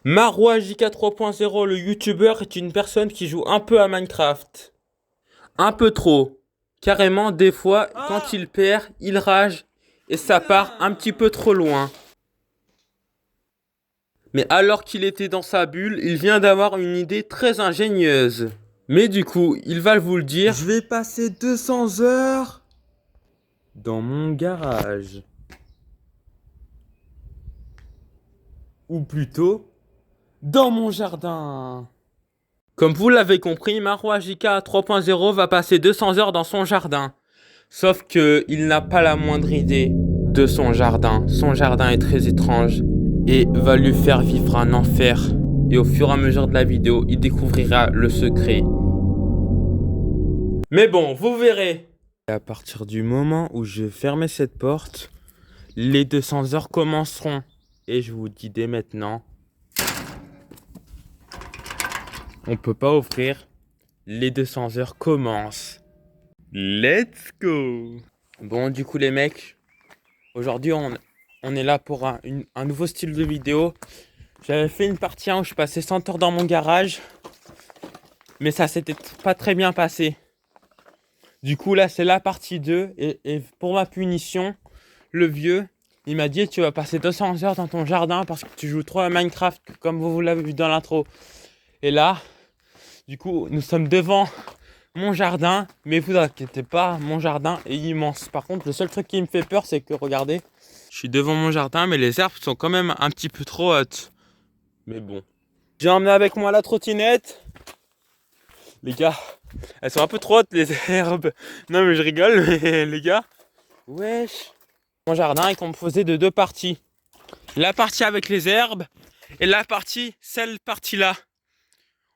Marwa JK 3.0, le youtubeur, est une personne qui joue un peu à Minecraft. Un peu trop. Carrément, des fois, quand il perd, il rage et ça part un petit peu trop loin. Mais alors qu'il était dans sa bulle, il vient d'avoir une idée très ingénieuse. Mais du coup, il va vous le dire. Je vais passer 200 heures dans mon garage. Ou plutôt, dans mon jardin. Comme vous l'avez compris, Marwa JK 3.0 va passer 200 heures dans son jardin. Sauf que il n'a pas la moindre idée de son jardin. Son jardin est très étrange et va lui faire vivre un enfer. Et au fur et à mesure de la vidéo, il découvrira le secret. Mais bon, vous verrez. Et à partir du moment où je ferme cette porte, les 200 heures commenceront. Et je vous dis dès maintenant, on peut pas ouvrir. Les 200 heures commencent. Let's go! Bon, du coup, les mecs, aujourd'hui, on est là pour un nouveau style de vidéo. J'avais fait une partie 1 où je passais 100 heures dans mon garage, mais ça s'était pas très bien passé. Du coup, là, c'est la partie 2. Et pour ma punition, le vieux, il m'a dit tu vas passer 200 heures dans ton jardin parce que tu joues trop à Minecraft, comme vous l'avez vu dans l'intro. Et là, du coup, nous sommes devant mon jardin, mais vous inquiétez pas, mon jardin est immense. Par contre, le seul truc qui me fait peur, c'est que, regardez, je suis devant mon jardin, mais les herbes sont quand même un petit peu trop hautes. Mais bon. J'ai emmené avec moi la trottinette. Les gars, elles sont un peu trop hautes, les herbes. Non, mais je rigole, mais les gars. Wesh. Mon jardin est composé de deux parties. La partie avec les herbes et la partie, celle partie-là.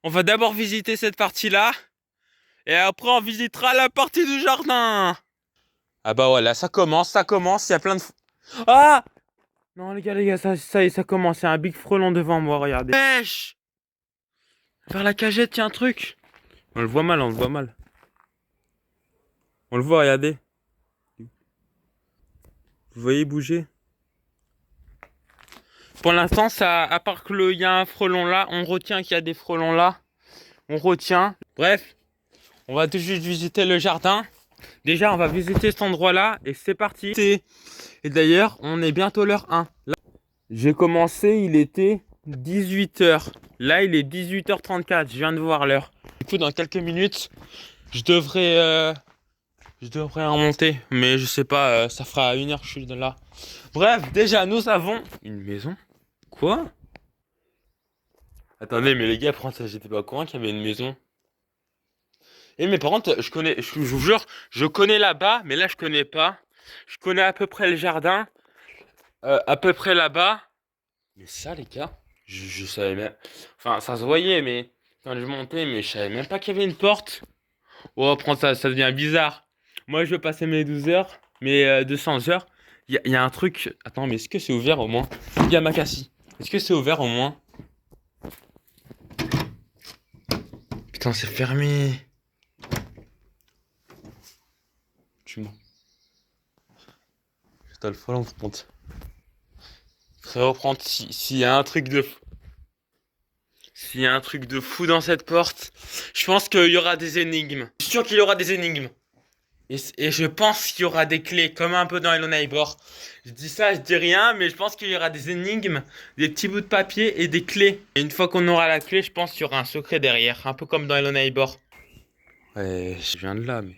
On va d'abord visiter cette partie-là. Et après, on visitera la partie du jardin. Ah bah voilà, ça commence, il y a plein de... Ah! Non les gars, ça y est, ça commence, il y a un big frelon devant moi, regardez. Pêche! Vers la cagette, il y a un truc. On le voit mal, on le voit mal. On le voit, regardez. Vous voyez bouger? Pour l'instant, ça, à part qu'il y a un frelon là, on retient qu'il y a des frelons là. On retient. Bref, on va tout juste visiter le jardin. Déjà, on va visiter cet endroit-là et c'est parti. Et d'ailleurs, on est bientôt l'heure 1. Là, j'ai commencé, il était 18h. Là, il est 18h34. Je viens de voir l'heure. Du coup, dans quelques minutes, je devrais remonter. Mais je sais pas, ça fera 1 heure que je suis là. Bref, déjà, nous avons une maison. Quoi? Attendez, mais les gars, prends ça, j'étais pas au courant qu'il y avait une maison. Et mais par contre, je vous jure, je connais là-bas, mais là je connais pas. Je connais à peu près le jardin, à peu près là-bas. Mais ça, les gars, je savais même. Enfin, ça se voyait, mais quand je montais, mais je savais même pas qu'il y avait une porte. Oh, prends ça, ça devient bizarre. Moi, je veux passer mes 12 heures, mes 200 heures. Il y a un truc. Attends, mais est-ce que c'est ouvert au moins? Il y a Makassi. Est-ce que c'est ouvert au moins? Putain, c'est fermé. Tu mens. Putain, le follow, compte. Faudrait reprendre s'il y a un truc de fou. S'il y a un truc de fou dans cette porte, je pense qu'il y aura des énigmes. Je suis sûr qu'il y aura des énigmes. Et je pense qu'il y aura des clés, comme un peu dans Hello Neighbor. Je dis ça, je dis rien, mais je pense qu'il y aura des énigmes, des petits bouts de papier et des clés. Et une fois qu'on aura la clé, je pense qu'il y aura un secret derrière, un peu comme dans Hello Neighbor. Ouais, je viens de là, mais...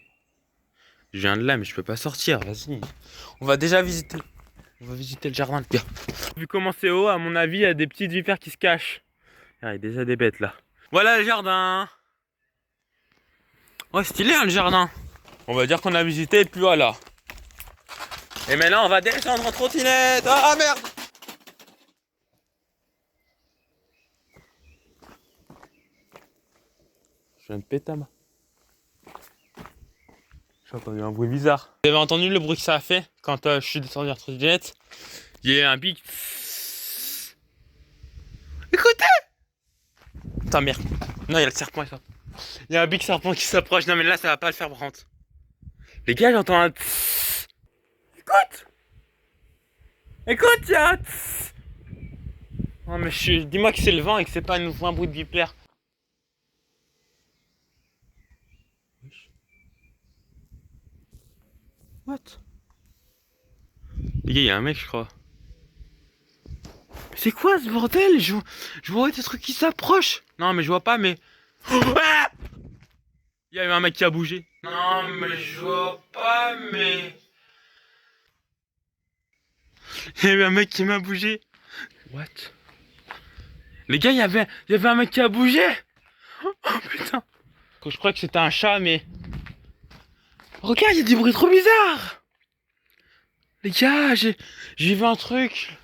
Je viens de là, mais je peux pas sortir, vas-y. On va déjà visiter. On va visiter le jardin, les gars. Vu comment c'est haut, à mon avis, il y a des petites vipères qui se cachent. Ah, il y a déjà des bêtes là. Voilà le jardin. Oh, stylé hein, le jardin. On va dire qu'on a visité et puis voilà. Et maintenant, on va descendre en trottinette. Ah merde. Je viens de péter ma... J'ai entendu un bruit bizarre. Vous avez entendu le bruit que ça a fait quand je suis descendu en trottinette? Il y a un big... Écoutez! Putain merde. Non, il y a le serpent. Il y a un big serpent qui s'approche. Non mais là, ça va pas le faire par contre. Les gars, j'entends un... Écoute! Écoute, il y a un... Non mais dis-moi que c'est le vent et que c'est pas un bruit de vipère. What? Les gars, il y a un mec, je crois. C'est quoi ce bordel? Je vois des trucs qui s'approchent. Non, mais je vois pas, mais. Ah, il y a eu un mec qui a bougé. Non, mais je vois pas, mais. Il y a eu un mec qui m'a bougé. What? Les gars, il y avait un mec qui a bougé. Oh putain. Je crois que c'était un chat, mais. Regarde, il y a des bruits trop bizarres. Les gars, j'ai vu un truc.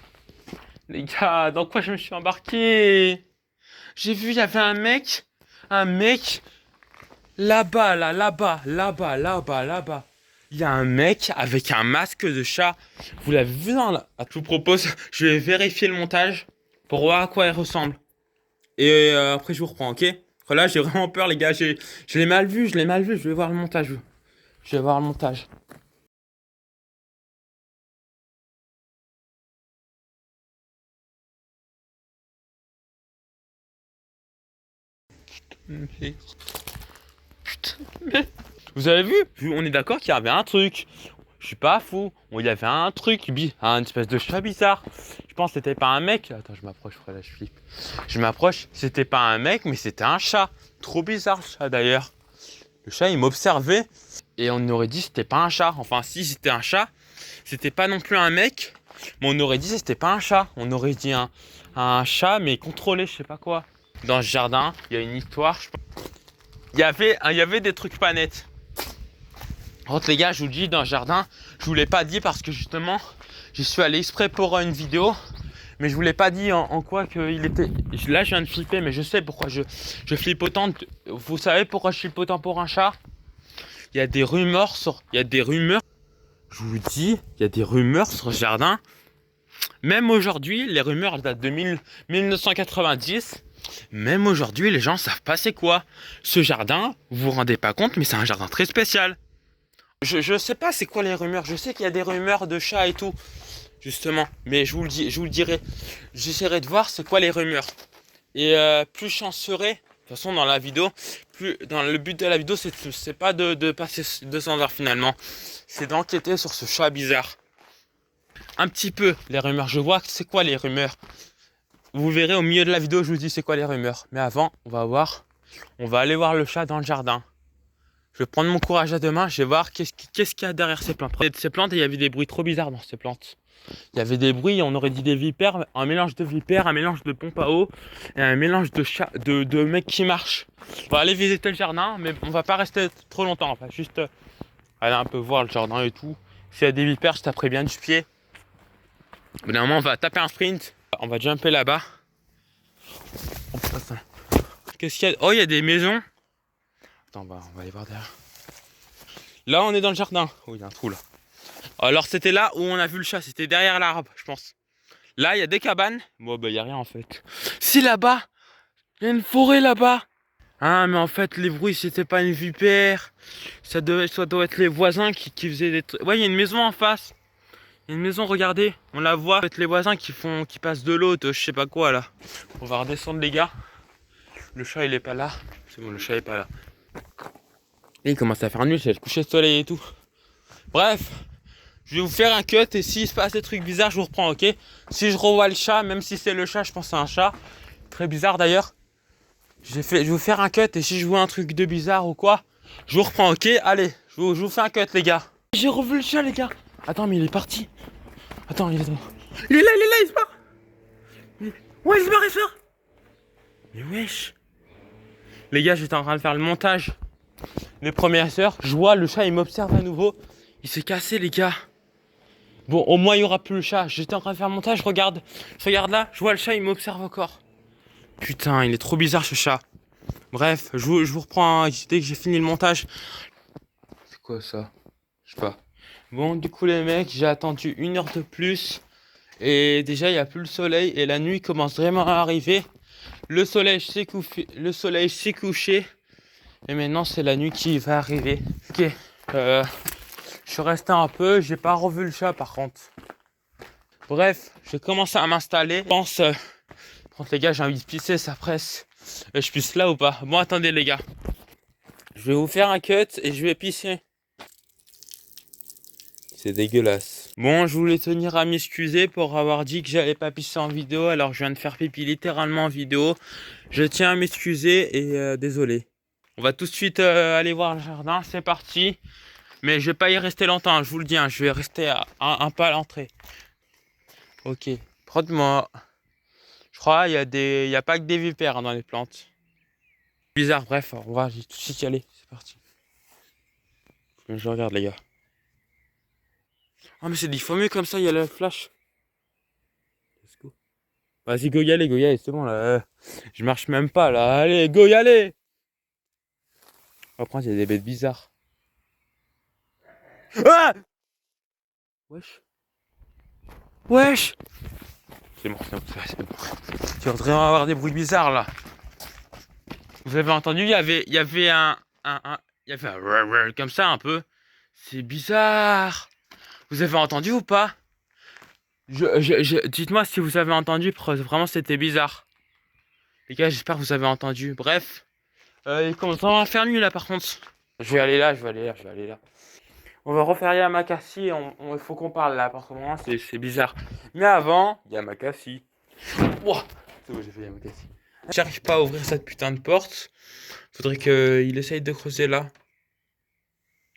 Les gars, dans quoi je me suis embarqué? J'ai vu, il y avait un mec, là-bas, là-bas. Il y a un mec avec un masque de chat. Vous l'avez vu dans la... Je vous propose, je vais vérifier le montage pour voir à quoi il ressemble. Et après, je vous reprends, ok? Là, j'ai vraiment peur, les gars. Je l'ai mal vu, je vais voir le montage. Je vais voir le montage. Putain, mais... Vous avez vu? On est d'accord qu'il y avait un truc. Je suis pas fou. Il y avait un truc, un espèce de chat bizarre. Je pense que c'était pas un mec. Attends, je m'approche, là, je flippe. Je m'approche, c'était pas un mec, mais c'était un chat. Trop bizarre, le chat d'ailleurs. Le chat, il m'observait et on aurait dit que c'était pas un chat. Enfin, si c'était un chat, c'était pas non plus un mec, mais on aurait dit que c'était pas un chat. On aurait dit un chat, mais contrôlé, je sais pas quoi. Dans ce jardin, il y a une histoire. Il y avait des trucs pas nets. Par contre, les gars, je vous le dis, dans le jardin, je vous l'ai pas dit parce que justement, j'y suis allé exprès pour une vidéo. Mais je vous l'ai pas dit en quoi qu'il était. Là, je viens de flipper, mais je sais pourquoi je flippe autant. Vous savez pourquoi je flippe autant pour un chat? Il y a des rumeurs Je vous dis, il y a des rumeurs sur le jardin. Même aujourd'hui, les rumeurs datent de 1990. Même aujourd'hui, les gens savent pas c'est quoi. Ce jardin, vous vous rendez pas compte, mais c'est un jardin très spécial. Je sais pas c'est quoi les rumeurs. Je sais qu'il y a des rumeurs de chats et tout, justement. Mais je vous le dirai. J'essaierai de voir c'est quoi les rumeurs. Et plus j'en serai, de toute façon dans la vidéo, le but de la vidéo, c'est pas de passer 200 heures finalement. C'est d'enquêter sur ce chat bizarre. Un petit peu les rumeurs. Je vois c'est quoi les rumeurs. Vous verrez au milieu de la vidéo, je vous dis c'est quoi les rumeurs. Mais avant, on va aller voir le chat dans le jardin. Je vais prendre mon courage à deux mains, je vais voir qu'est-ce qu'il y a derrière ces plantes. Ces plantes, il y avait des bruits trop bizarres dans ces plantes. Il y avait des bruits, on aurait dit des vipères, un mélange de vipères, un mélange de pompe à eau et un mélange de chat, de mecs qui marchent. On va aller visiter le jardin, mais on va pas rester trop longtemps. On va juste aller un peu voir le jardin et tout. S'il y a des vipères, je taperai bien du pied. Au bout d'un moment, on va taper un sprint. On va jumper là-bas. Qu'est-ce qu'il y a? Oh, il y a des maisons. Attends, on va aller voir derrière. Là, on est dans le jardin. Oh, il y a un trou là. Alors, c'était là où on a vu le chat. C'était derrière l'arbre, je pense. Là, il y a des cabanes. Bon, bah, il n'y a rien en fait. Si, là-bas, il y a une forêt là-bas. Ah, mais en fait, les bruits, c'était pas une vipère. Ça doit être les voisins qui faisaient des trucs. Ouais, il y a une maison en face. Il y a une maison, regardez. On la voit. En fait, les voisins qui passent de l'eau, je sais pas quoi là. On va redescendre, les gars. Le chat, il est pas là. C'est bon, le chat est pas là. Et il commence à faire nuit, c'est le coucher de soleil et tout. Bref, je vais vous faire un cut et s'il se passe des trucs bizarres, je vous reprends, ok? Si je revois le chat, même si c'est le chat, je pense à un chat. Très bizarre d'ailleurs. Je vais vous faire un cut et si je vois un truc de bizarre ou quoi, je vous reprends, ok? Allez, je vous fais un cut, les gars. J'ai revu le chat, les gars. Attends, mais il est parti. Attends, il est là, il se barre. Ouais, il se barre. Mais wesh. Les gars, j'étais en train de faire le montage. Les premières heures, je vois le chat, il m'observe à nouveau. Il s'est cassé, les gars. Bon, au moins, il n'y aura plus le chat. J'étais en train de faire le montage, regarde là, je vois le chat, il m'observe encore. Putain, il est trop bizarre, ce chat. Bref, je vous reprends dès que j'ai fini le montage. C'est quoi ça? Je sais pas. Bon, du coup, les mecs, j'ai attendu 1 heure de plus. Et déjà, il n'y a plus le soleil. Et la nuit commence vraiment à arriver. Le soleil s'est couché. Et maintenant, c'est la nuit qui va arriver. Ok. Je suis resté un peu. J'ai pas revu le chat, par contre. Bref, j'ai commencé à m'installer. Je pense Par contre, les gars, j'ai envie de pisser, ça presse. Je pisse là ou pas? Bon, attendez, les gars. Je vais vous faire un cut et je vais pisser. C'est dégueulasse. Bon, je voulais tenir à m'excuser pour avoir dit que j'allais pas pisser en vidéo, alors je viens de faire pipi littéralement en vidéo. Je tiens à m'excuser et désolé. On va tout de suite aller voir le jardin, c'est parti. Mais je vais pas y rester longtemps, je vous le dis, hein, je vais rester un pas à l'entrée. Ok, prends-moi. Je crois il y a pas que des vipères, hein, dans les plantes. Bizarre, bref, on va tout de suite y aller, c'est parti. Je regarde les gars. Ah mais c'est dit, faut mieux comme ça, il y a le flash. Let's go. Vas-y, go y aller, c'est bon là. Je marche même pas là, allez, go y aller. Après, il y a des bêtes bizarres. Ah! Wesh. Wesh. C'est bon, c'est bon. Tu vas vraiment avoir des bruits bizarres là. Vous avez entendu, il y avait il y avait un comme ça un peu. C'est bizarre. Vous avez entendu ou pas? Dites-moi si vous avez entendu, vraiment c'était bizarre. Les gars, j'espère que vous avez entendu. Bref, il commence vraiment à faire nuit là par contre. Je vais aller là, je vais aller là, je vais aller là. On va refaire Yamakasi, il faut qu'on parle là, parce que vraiment c'est bizarre. Mais avant, Yamakasi. Ouah, c'est bon, j'ai fait Yamakasi. J'arrive pas à ouvrir cette putain de porte. Faudrait qu'il essaye de creuser là.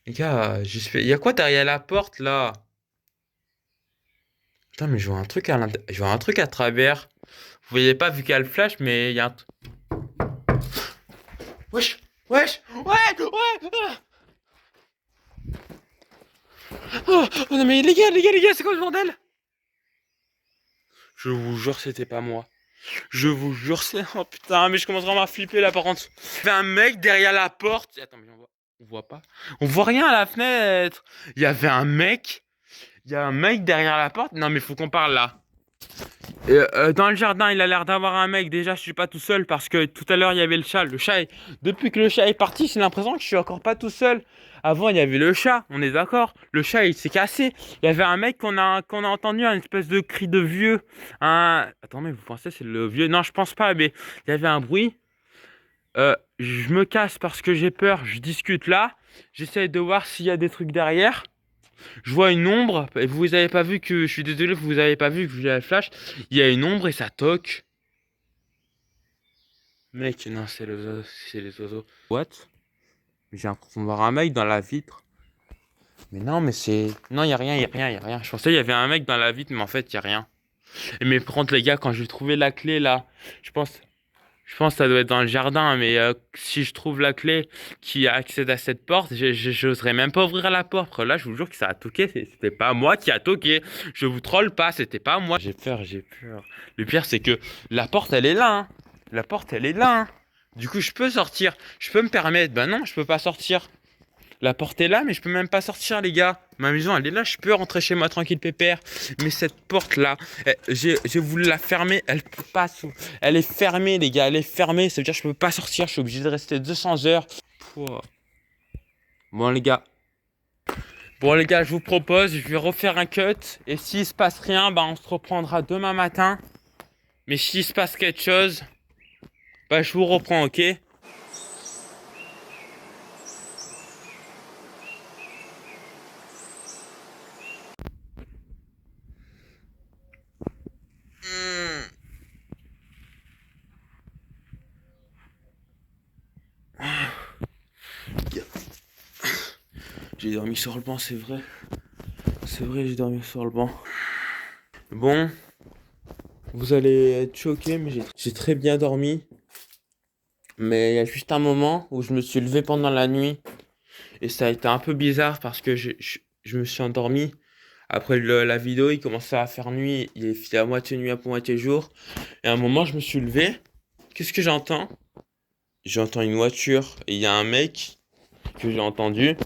Les gars, j'espère. Il y a quoi derrière la porte là? Putain, mais je vois un truc je vois un truc à travers. Vous voyez pas vu qu'il y a le flash, mais il y a un. Wesh! Wesh! Ouais! Ouais! Oh, oh non mais les gars, c'est quoi ce bordel? Je vous jure, c'était pas moi. Je vous jure, c'est. Oh putain, mais je commence vraiment à flipper là par contre. Il y avait un mec derrière la porte. Attends, mais on voit pas. On voit rien à la fenêtre. Il y avait un mec. Il y a un mec derrière la porte. Non, mais faut qu'on parle là. Dans le jardin, il a l'air d'avoir un mec. Déjà, je suis pas tout seul parce que tout à l'heure, il y avait le chat. Depuis que le chat est parti, j'ai l'impression que je suis encore pas tout seul. Avant, il y avait le chat, on est d'accord. Le chat, il s'est cassé. Il y avait un mec qu'on a entendu, un espèce de cri de vieux. Attendez, vous pensez c'est le vieux? Non, je pense pas, mais il y avait un bruit. Je me casse parce que j'ai peur. Je discute là. J'essaye de voir s'il y a des trucs derrière. Je vois une ombre, et vous avez pas vu que, je suis désolé, vous avez pas vu que j'ai la flash, il y a une ombre et ça toque. Mec, non, c'est les oiseaux. What? J'ai l'impression de voir un mec dans la vitre. Mais non, mais c'est... Non, y a rien, y a rien, y a rien. Je pensais qu'il y avait un mec dans la vitre, mais en fait, y a rien. Et mais par contre, les gars, quand j'ai trouvé la clé, là, je pense... Je pense que ça doit être dans le jardin, mais si je trouve la clé qui accède à cette porte, j'oserais même pas ouvrir la porte. Là, je vous jure que ça a toqué. C'était pas moi qui a toqué. Je vous troll pas, c'était pas moi. J'ai peur, j'ai peur. Le pire, c'est que la porte, elle est là. Hein. La porte, elle est là. Hein. Du coup, je peux sortir. Je peux me permettre. Ben non, je peux pas sortir. La porte est là, mais je peux même pas sortir, les gars. Ma maison, elle est là, je peux rentrer chez moi tranquille, pépère. Mais cette porte-là, j'ai voulu la fermer, elle peut pas s'ouvrir. Elle est fermée, les gars, elle est fermée. Ça veut dire que je peux pas sortir, je suis obligé de rester 200 heures. Pouah. Bon, les gars. Bon, les gars, je vous propose, je vais refaire un cut. Et s'il se passe rien, bah, on se reprendra demain matin. Mais s'il se passe quelque chose, bah, je vous reprends, ok? J'ai dormi sur le banc, c'est vrai. C'est vrai, j'ai dormi sur le banc. Bon, vous allez être choqués, mais j'ai très bien dormi. Mais il y a juste un moment où je me suis levé pendant la nuit. Et ça a été un peu bizarre parce que je me suis endormi. Après la vidéo, il commençait à faire nuit. Il était à moitié nuit, à moitié jour. Et à un moment, je me suis levé. Qu'est-ce que j'entends? J'entends une voiture. Et il y a un mec que j'ai entendu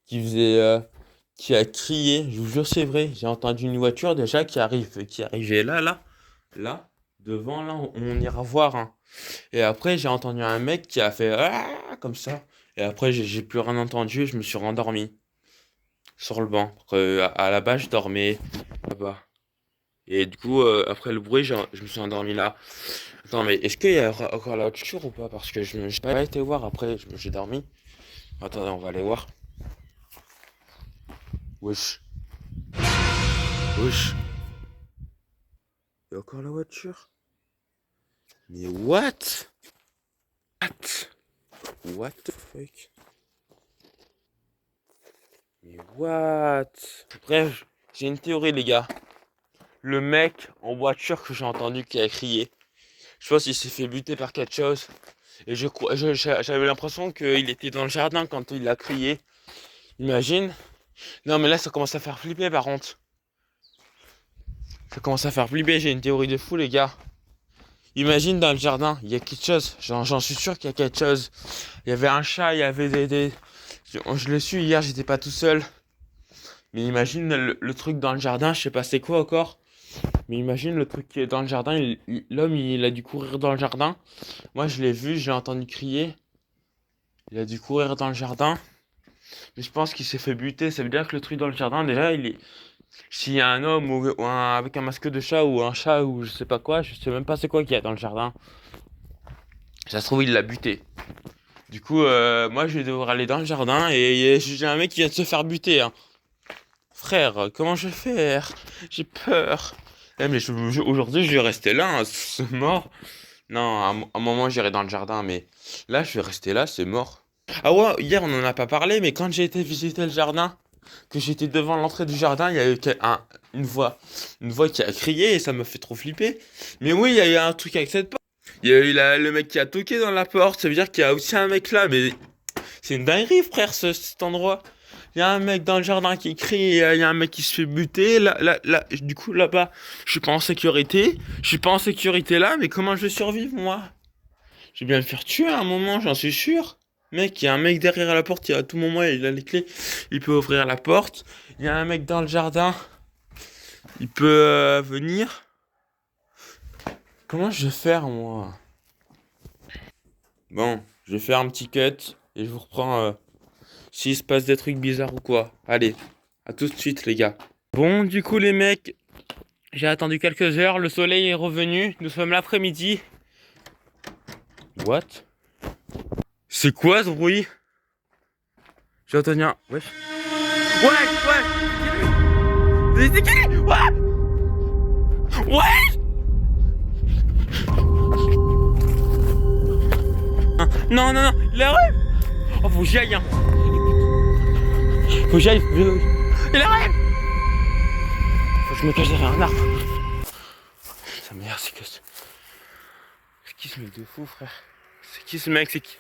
qui qui a crié. Je vous jure, c'est vrai. J'ai entendu une voiture déjà qui arrivait là, devant, là. On ira voir. Hein. Et après, j'ai entendu un mec qui a fait ah comme ça. Et après, j'ai plus rien entendu et je me suis rendormi sur le banc. À la base, je dormais là-bas. Et du coup, après le bruit, je me suis endormi là. Attends, mais est-ce qu'il y a encore la voiture ou pas? Parce que je n'ai pas été voir après, j'ai dormi. Attendez, on va aller voir. Wesh. Wesh. Il y a encore la voiture? Mais what? What? What the fuck? Mais what? Bref, j'ai une théorie, les gars. Le mec en voiture que j'ai entendu qui a crié, je pense qu'il s'est fait buter par quelque chose. Et j'avais l'impression qu'il était dans le jardin quand il a crié. Imagine. Non, mais là, ça commence à faire flipper par contre. Ça commence à faire flipper, j'ai une théorie de fou, les gars. Imagine dans le jardin, il y a quelque chose. J'en suis sûr qu'il y a quelque chose. Il y avait un chat, il y avait Je l'ai su hier, j'étais pas tout seul. Mais imagine le truc dans le jardin, je sais pas c'est quoi encore. Mais imagine le truc qui est dans le jardin, l'homme il a dû courir dans le jardin. Moi je l'ai vu, j'ai entendu crier. Il a dû courir dans le jardin. Mais je pense qu'il s'est fait buter. Ça veut dire que le truc dans le jardin, déjà, il est. S'il y a un homme avec un masque de chat ou un chat ou je sais pas quoi, je sais même pas c'est quoi qu'il y a dans le jardin. Ça se trouve, il l'a buté. Du coup, moi je vais devoir aller dans le jardin et j'ai un mec qui vient de se faire buter, hein. Frère, comment je vais faire? J'ai peur. Eh, mais aujourd'hui, je vais rester là, hein, c'est mort. Non, à un moment, j'irai dans le jardin, mais là, je vais rester là, c'est mort. Ah ouais, hier, on en a pas parlé, mais quand j'ai été visiter le jardin, que j'étais devant l'entrée du jardin, il y a eu une voix qui a crié et ça me fait trop flipper. Mais oui, il y a eu un truc avec cette porte. Il y a eu le mec qui a toqué dans la porte, ça veut dire qu'il y a aussi un mec là, mais c'est une dinguerie, frère, cet endroit. Il y a un mec dans le jardin qui crie, il y a un mec qui se fait buter. Là, du coup, là-bas, je suis pas en sécurité. Je suis pas en sécurité là, mais comment je vais survivre, moi? Je vais bien me faire tuer à un moment, j'en suis sûr. Mec, il y a un mec derrière la porte, à tout moment, il a les clés. Il peut ouvrir la porte. Il y a un mec dans le jardin. Il peut venir. Comment je vais faire, moi? Bon, je vais faire un petit cut et je vous reprends s'il se passe des trucs bizarres ou quoi. Allez, à tout de suite, les gars. Bon, du coup, les mecs, j'ai attendu quelques heures. Le soleil est revenu. Nous sommes l'après-midi. What? C'est quoi ce bruit? J'ai entendu un. Wesh. Ouais! C'est qui? Ouais! Ouais! Non, non, non, il arrive! Oh, faut que j'y aille, hein! Faut que j'y aille! Il arrive! Faut que je me cache derrière un arbre. Sa mère, c'est que. C'est qui ce mec de fou, frère? C'est qui ce mec? C'est qui?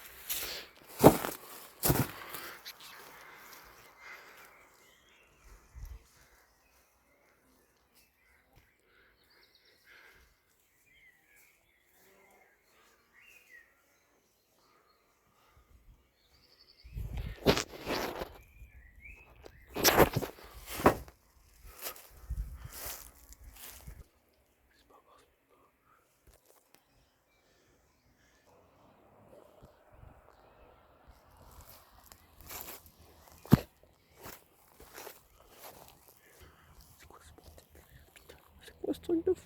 Ce truc de fou.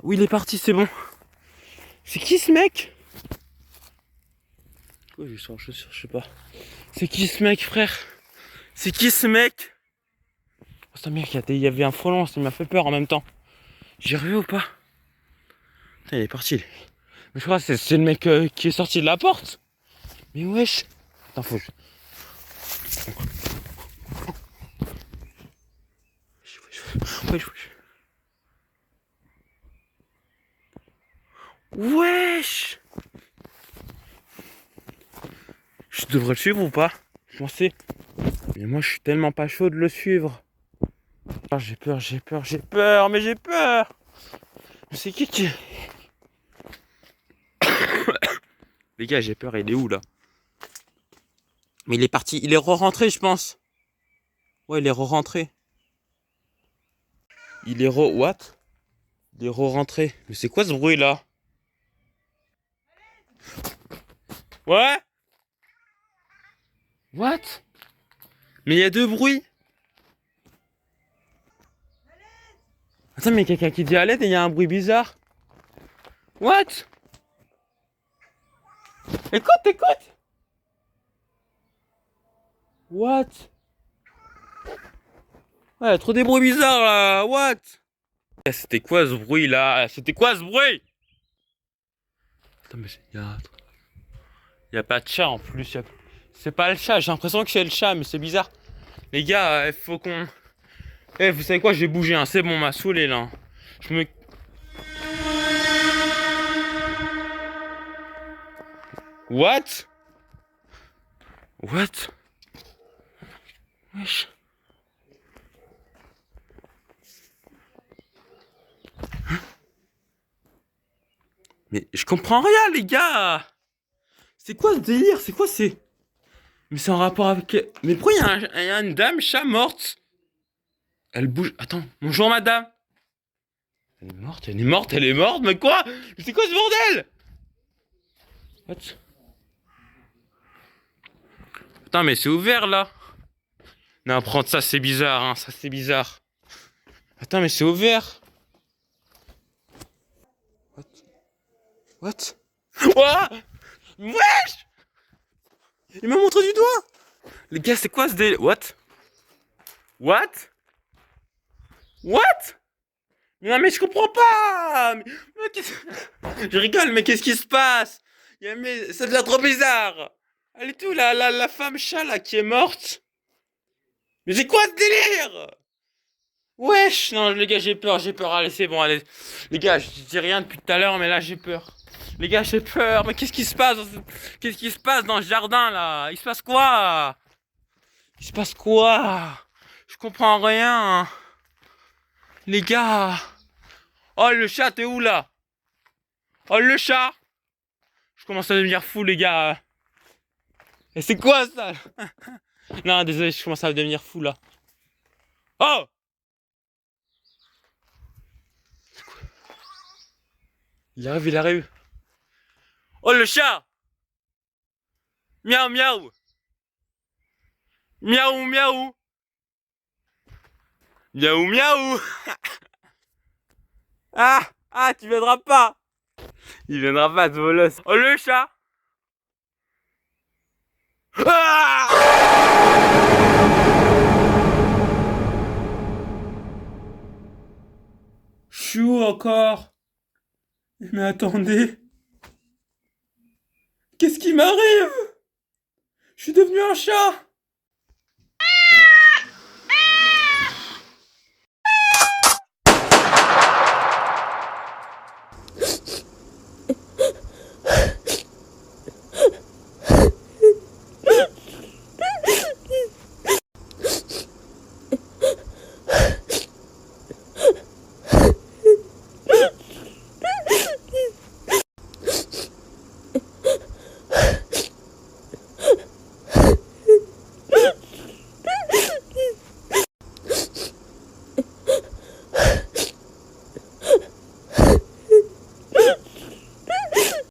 Oui, il est parti, c'est bon. C'est qui ce mec? Oh, j'ai sur chaussure, je sais pas. C'est qui ce mec, frère? C'est qui ce mec? Oh, sa mère, il y avait un frelon, ça m'a fait peur en même temps. J'ai revu ou pas? Putain, il est parti. Mais je crois que c'est le mec qui est sorti de la porte. Mais wesh. Attends, faut que Wesh. Wesh. Je devrais le suivre ou pas? Je pensais. Mais moi, je suis tellement pas chaud de le suivre. Ah, j'ai peur, mais j'ai peur. Mais c'est qui? Les gars, j'ai peur, il est où là? Mais il est parti, il est re-rentré, je pense. Ouais, il est re-rentré. What? Il est re-rentré. Mais c'est quoi ce bruit là? Ouais? What? Mais il y a deux bruits. Attends, mais quelqu'un qui dit à l'aide et il y a un bruit bizarre. What? Écoute, écoute! What? Ouais, trop des bruits bizarres là, what? C'était quoi ce bruit là? C'était quoi ce bruit? Attends, mais y a pas de chat en plus. C'est pas le chat, j'ai l'impression que c'est le chat, mais c'est bizarre. Les gars, il faut qu'on. Eh, vous savez quoi, j'ai bougé, hein. C'est bon, on m'a saoulé là. Je me. What? What? Wesh. Mais je comprends rien, les gars! C'est quoi ce délire? C'est quoi c'est. Mais c'est en rapport avec. Mais pourquoi il y a une dame chat morte? Elle bouge. Attends, bonjour madame! Elle est morte, elle est morte, elle est morte, mais quoi? Mais c'est quoi ce bordel? What? Putain, mais c'est ouvert là! Non, prendre ça, c'est bizarre, hein, ça c'est bizarre. Attends, mais c'est ouvert! What? What? Ouah! Wesh! Il m'a montré du doigt! Les gars, c'est quoi ce délire? What? What? What? Non, mais je comprends pas! Je rigole, mais qu'est-ce qui se passe? Ça devient trop bizarre! Elle est où la femme chat là qui est morte? Mais c'est quoi ce délire? Wesh! Non, les gars, j'ai peur, j'ai peur. Allez, c'est bon, allez. Les gars, je dis rien depuis tout à l'heure, mais là, j'ai peur. Les gars, j'ai peur. Mais qu'est-ce qui se passe? Qu'est-ce qui se passe dans le jardin là? Il se passe quoi? Il se passe quoi? Je comprends rien. Les gars. Oh, le chat, t'es où là? Oh, le chat! Je commence à devenir fou, les gars. Et c'est quoi ça? Non, désolé, je commence à devenir fou là. Oh! Il arrive, il arrive. Oh, le chat! Miaou, miaou! Miaou, miaou! Miaou, miaou! Ah! Ah, tu viendras pas! Il viendra pas, ce volosse. Oh, le chat! Ah! Chou encore! Mais attendez! Qu'est-ce qui m'arrive? Je suis devenu un chat!